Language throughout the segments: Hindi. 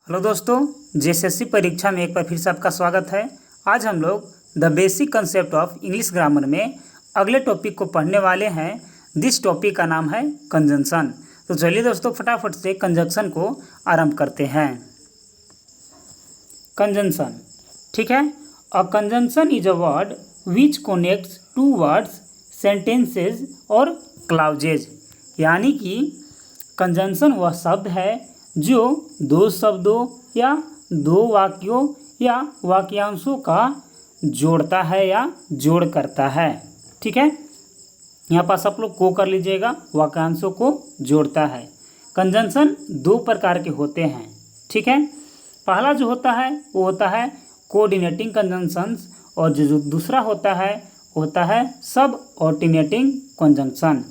हेलो दोस्तों, जेएसएससी परीक्षा में एक बार फिर से आपका स्वागत है। आज हम लोग the basic concept of English grammar में अगले टॉपिक को पढ़ने वाले हैं। दिस टॉपिक का नाम है कंजंक्शन। तो चलिए दोस्तों, फटाफट से कंजंक्शन को आरंभ करते हैं। कंजंक्शन, ठीक है। A conjunction is a word which connects two words, sentences और क्लाउजेज। यानी कि कंजंक्शन वह शब्द है जो दो शब्दों या दो वाक्यों या वाक्यांशों का जोड़ता है या जोड़ करता है। ठीक है, यहाँ पास आप लोग को कर लीजिएगा, वाक्यांशों को जोड़ता है। कंजंक्शन दो प्रकार के होते हैं। ठीक है, पहला जो होता है वो होता है कोऑर्डिनेटिंग कंजंक्शंस, और जो दूसरा होता है वो होता है सब ऑर्डिनेटिंग कंजंक्शन।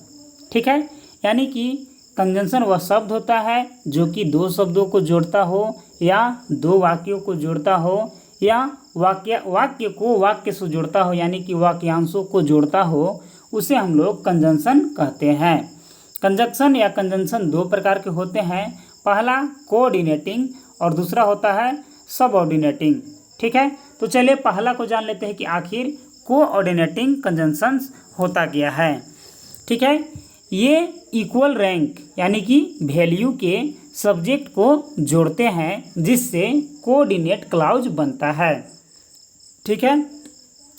ठीक है, यानी कि कंजंक्शन वह शब्द होता है जो कि दो शब्दों को जोड़ता हो या दो वाक्यों को जोड़ता हो या वाक्य को वाक्य से जोड़ता हो, यानी कि वाक्यांशों को जोड़ता हो, उसे हम लोग कंजंक्शन कहते हैं। कंजंक्शन या कंजंक्शन दो प्रकार के होते हैं। पहला कोऑर्डिनेटिंग और दूसरा होता है सबऑर्डिनेटिंग। ठीक है, तो चलिए पहला को जान लेते हैं कि आखिर कोऑर्डिनेटिंग कंजंक्शंस होता क्या है। ठीक है, ये इक्वल रैंक यानी कि वैल्यू के सब्जेक्ट को जोड़ते हैं, जिससे कोऑर्डिनेट क्लाउज बनता है। ठीक है,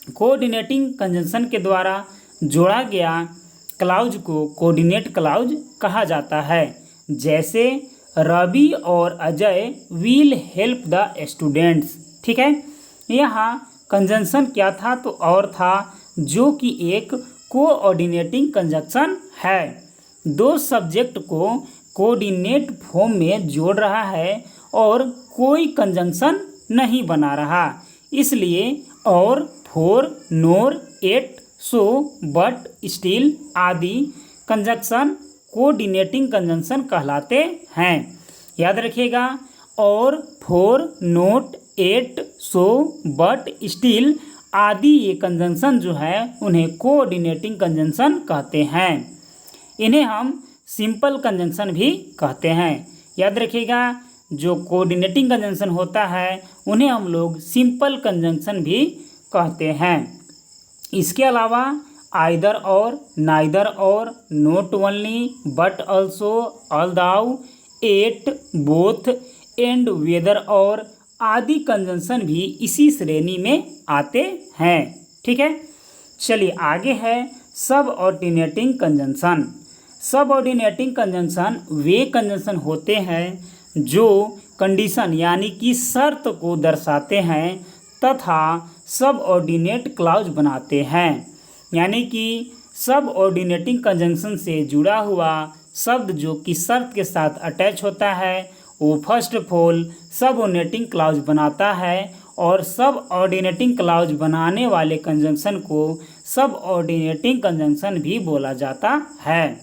कोऑर्डिनेटिंग कंजंक्शन के द्वारा जोड़ा गया क्लाउज को कोऑर्डिनेट क्लाउज कहा जाता है। जैसे Ravi or Ajay will help the students. ठीक है, यहाँ कंजंक्शन क्या था, तो और था, जो कि एक कोऑर्डिनेटिंग कंजंक्शन है। दो सब्जेक्ट को कोऑर्डिनेट फॉर्म में जोड़ रहा है और कोई कंजंक्शन नहीं बना रहा, इसलिए or, for, nor, yet, so, but, still आदि कंजंक्शन कोऑर्डिनेटिंग कंजंक्शन कहलाते हैं। याद रखिएगा, or, for, nor, yet, so, but, still आदि ये कंजंक्शन जो है उन्हें कोऑर्डिनेटिंग कंजंक्शन कहते हैं। इन्हें हम सिंपल कंजंक्शन भी कहते हैं। याद रखिएगा, जो कोऑर्डिनेटिंग कंजंक्शन होता है उन्हें हम लोग सिंपल कंजंक्शन भी कहते हैं। इसके अलावा either or, neither or, not only, but also, although, yet, both, and, whether or आदि कंजंक्शन भी इसी श्रेणी में आते हैं। ठीक है, चलिए आगे है सब ऑर्डिनेटिंग कंजंक्शन। सब ऑर्डिनेटिंग कंजंक्शन वे कंजंक्शन होते हैं जो कंडीशन यानी कि शर्त को दर्शाते हैं तथा सब ऑर्डिनेट क्लाउज बनाते हैं। यानी कि सब ऑर्डिनेटिंग कंजंक्शन से जुड़ा हुआ शब्द जो कि शर्त के साथ अटैच होता है वो फर्स्ट ऑफ ऑल सब ऑर्डिनेटिंग क्लाउज बनाता है, और सब ऑर्डिनेटिंग क्लाउज बनाने वाले कंजंक्शन को सब ऑर्डिनेटिंग कंजंक्शन भी बोला जाता है।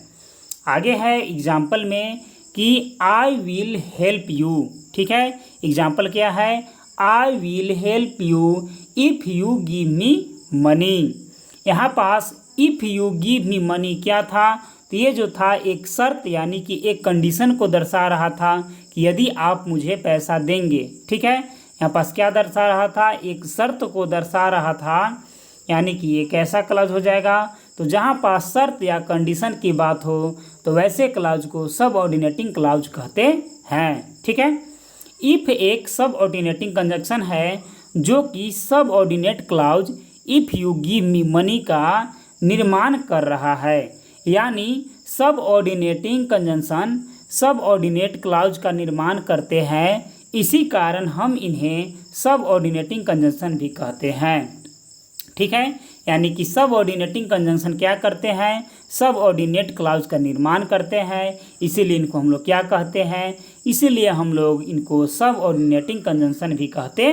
आगे है एग्जाम्पल में कि आई विल हेल्प यू। ठीक है, एग्जाम्पल क्या है, I will help you if you give me money. यहाँ पास if you give me money क्या था, तो ये जो था एक शर्त यानी कि एक कंडीशन को दर्शा रहा था कि यदि आप मुझे पैसा देंगे। ठीक है, यहाँ पास क्या दर्शा रहा था, एक शर्त को दर्शा रहा था, यानी कि ये कैसा क्लाउज हो जाएगा, तो जहाँ पास शर्त या कंडीशन की बात हो तो वैसे क्लाउज को सब ऑर्डिनेटिंग क्लाउज कहते हैं। ठीक है, इफ़ एक सब ऑर्डिनेटिंग कंजंक्शन है जो कि subordinate clause if you give me money का निर्माण कर रहा है, यानी subordinating conjunction subordinate clause का निर्माण करते हैं। इसी कारण हम इन्हें सब ऑर्डिनेटिंग कंजंक्शन भी कहते हैं। ठीक है, यानी कि सब ऑर्डिनेटिंग कंजंक्शन क्या करते हैं, सब ऑर्डिनेट क्लाउज का निर्माण करते हैं, इसीलिए इनको हम लोग क्या कहते हैं, इसीलिए हम लोग इनको सब ऑर्डिनेटिंग कंजंक्शन भी कहते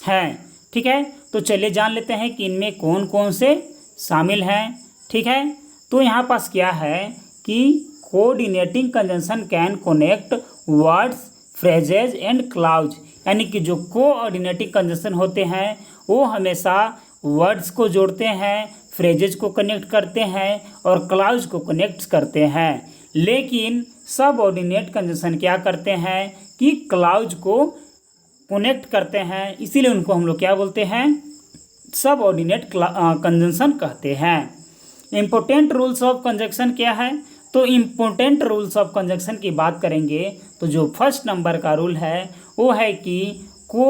हैं। ठीक है, तो चलिए जान लेते हैं कि इनमें कौन कौन से शामिल हैं। ठीक है, तो यहाँ पास क्या है कि coordinating conjunction can connect words, phrases and clause, यानी कि जो कोऑर्डिनेटिंग कंजंक्शन होते हैं वो हमेशा वर्ड्स को जोड़ते हैं, फ्रेजेज को कनेक्ट करते हैं और क्लाउज को कनेक्ट करते हैं। लेकिन सब ऑर्डिनेट कंजंक्शन क्या करते हैं कि क्लाउज को कनेक्ट करते हैं, इसीलिए उनको हम लोग क्या बोलते हैं, सबऑर्डिनेट कंजंक्शन कहते हैं। इम्पोर्टेंट रूल्स ऑफ कंजंक्शन क्या है, तो इम्पोर्टेंट रूल्स ऑफ कंजंक्शन की बात करेंगे तो जो फर्स्ट नंबर का रूल है वो है कि को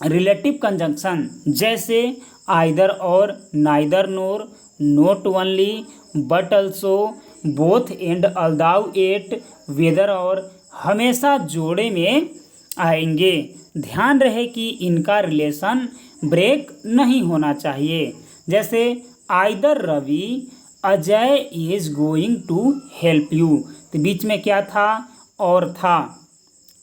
रिलेटिव कंजंक्शन, जैसे either or, neither nor, not only, but also, both and, although yet, whether or, हमेशा जोड़े में आएंगे। ध्यान रहे कि इनका रिलेशन ब्रेक नहीं होना चाहिए। जैसे either Ravi Ajay is going to help you, तो बीच में क्या था, और था।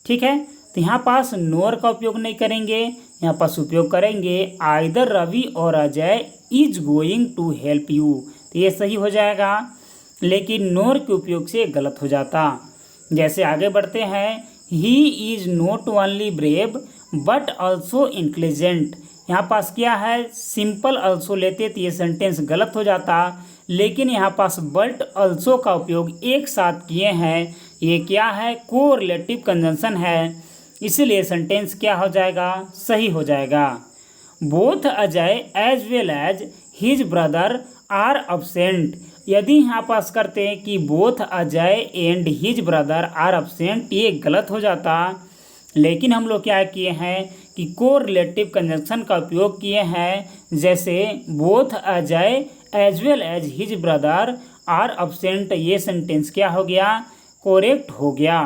ठीक है, तो यहाँ पास नोर का उपयोग नहीं करेंगे, यहाँ पास उपयोग करेंगे either Ravi or Ajay is going to help you, तो ये सही हो जाएगा। लेकिन नोर के उपयोग से गलत हो जाता। जैसे आगे बढ़ते हैं, ही is not only brave but also intelligent, यहाँ पास क्या है, सिंपल अल्सो लेते तो ये सेंटेंस गलत हो जाता, लेकिन यहाँ पास बट अल्सो का उपयोग एक साथ किए हैं। ये क्या है, को रिलेटिव कंजंक्शन है, इसीलिए सेंटेंस क्या हो जाएगा, सही हो जाएगा। Both Ajay as well as his brother are absent, यदि यहाँ पास करते हैं कि both Ajay and his brother are absent, ये गलत हो जाता। लेकिन हम लोग क्या किए हैं कि को रिलेटिव कंजंक्शन का उपयोग किए हैं, जैसे both Ajay as well as his brother are absent, ये सेंटेंस क्या हो गया, करेक्ट हो गया।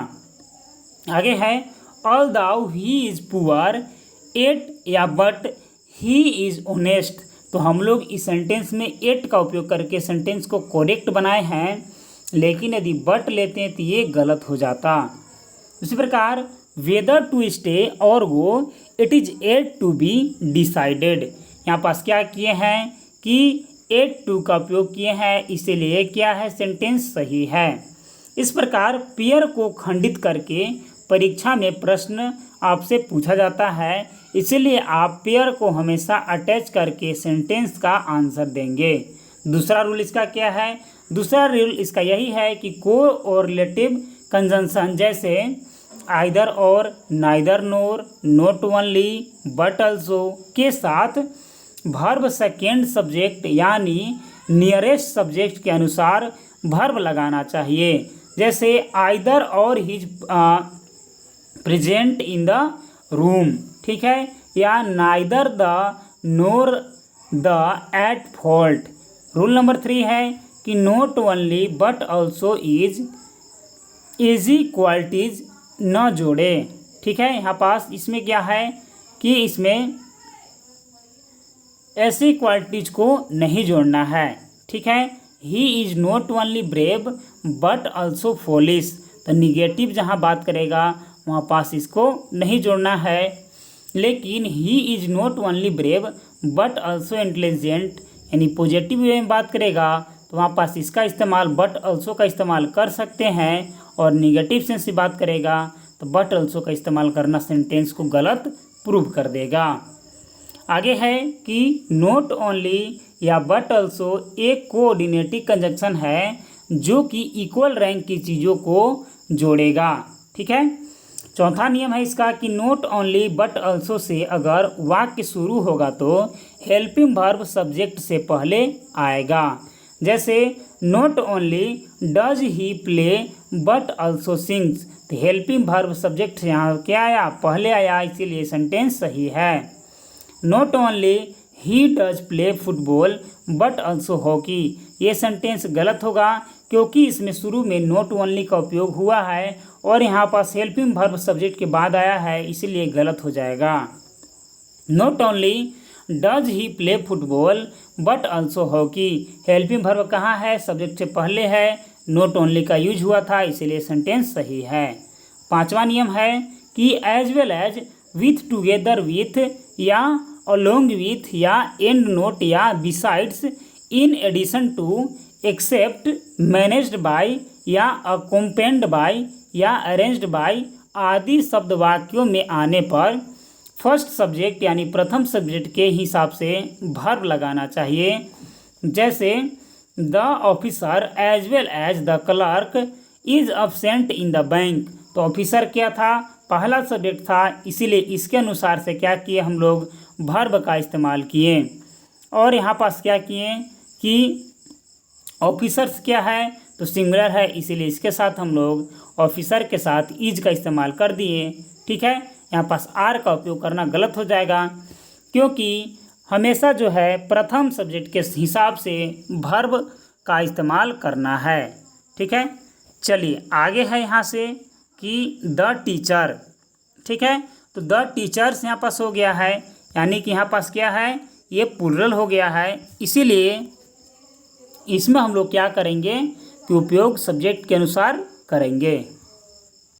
आगे है, although he is poor yet या बट ही इज ऑनेस्ट, तो हम लोग इस सेंटेंस में एट का उपयोग करके सेंटेंस को करेक्ट बनाए हैं, लेकिन यदि बट लेते हैं तो ये गलत हो जाता। उसी प्रकार weather to stay or go it is yet to be decided, यहाँ पास क्या किए हैं कि एट टू का उपयोग किए हैं, इसीलिए क्या है, सेंटेंस सही है। इस प्रकार पेयर को खंडित करके परीक्षा में प्रश्न आपसे पूछा जाता है, इसीलिए आप पेयर को हमेशा अटैच करके सेंटेंस का आंसर देंगे। दूसरा रूल इसका क्या है, दूसरा रूल इसका यही है कि को और रिलेटिव कंजंक्शन, जैसे either or, neither NOR, not only, but also के साथ वर्ब सेकेंड सब्जेक्ट यानी नियरेस्ट सब्जेक्ट के अनुसार वर्ब लगाना चाहिए। जैसे आइदर और his present in the room, ठीक है, या neither the NOR the at fault. Rule number 3 है कि not only but also is easy qualities न जोड़े। ठीक है, यहाँ पास इसमें क्या है कि इसमें ऐसी क्वालिटीज को नहीं जोड़ना है। ठीक है, he is not only brave but also foolish, तो निगेटिव जहाँ बात करेगा वहाँ पास इसको नहीं जोड़ना है। लेकिन ही is not only brave but also intelligent यानी पॉजिटिव वे में बात करेगा तो वहाँ पास इसका इस्तेमाल बट ऑल्सो का इस्तेमाल कर सकते हैं, और निगेटिव सेंस से बात करेगा तो बट ऑल्सो का इस्तेमाल करना सेंटेंस को गलत प्रूव कर देगा। आगे है कि नॉट ओनली या बट ऑल्सो एक कोऑर्डिनेटिव कंजंक्शन है जो कि इक्वल रैंक की चीज़ों को जोड़ेगा। ठीक है, चौथा नियम है इसका कि not only but also say अगर वाक्य शुरू होगा तो हेल्पिंग वर्ब सब्जेक्ट से पहले आएगा। जैसे not only does he play but also sings, तो हेल्पिंग वर्ब सब्जेक्ट से यहाँ क्या आया, पहले आया, इसीलिए सेंटेंस सही है। Not only he does play football but also hockey, ये सेंटेंस गलत होगा क्योंकि इसमें शुरू में नॉट ओनली का उपयोग हुआ है और यहाँ पास हेल्पिंग वर्ब सब्जेक्ट के बाद आया है, इसलिए गलत हो जाएगा। Not only does he play football but also hockey, helping verb कहाँ है, सब्जेक्ट से पहले है, नॉट ओनली का यूज हुआ था, इसीलिए सेंटेंस सही है। पांचवा नियम है कि as well as, with, together with, या अलोंग विथ, या एंड नोट, या besides, in addition to, except, managed by, या अकोम्पेंड बाय, या अरेंज्ड बाय आदि शब्द वाक्यों में आने पर फर्स्ट सब्जेक्ट यानी प्रथम सब्जेक्ट के हिसाब से वर्ब लगाना चाहिए। जैसे the officer as well as the clerk is absent in the bank, तो तो ऑफिसर क्या था, पहला सब्जेक्ट था, इसीलिए इसके अनुसार से क्या किए हम लोग, वर्ब का इस्तेमाल किए। और यहाँ पास क्या किए कि ऑफिसर्स क्या है, तो सिंगुलर है, इसीलिए इसके साथ हम लोग ऑफिसर के साथ इज का इस्तेमाल कर दिए। ठीक है, यहाँ पास आर का उपयोग करना गलत हो जाएगा, क्योंकि हमेशा जो है प्रथम सब्जेक्ट के हिसाब से वर्ब का इस्तेमाल करना है। ठीक है, चलिए आगे है यहाँ से कि द टीचर। ठीक है, तो द टीचर्स यहाँ पास हो गया है, यानी कि यहाँ पास क्या है, ये प्लूरल हो गया है, इसीलिए इसमें हम लोग क्या करेंगे कि उपयोग सब्जेक्ट के अनुसार करेंगे।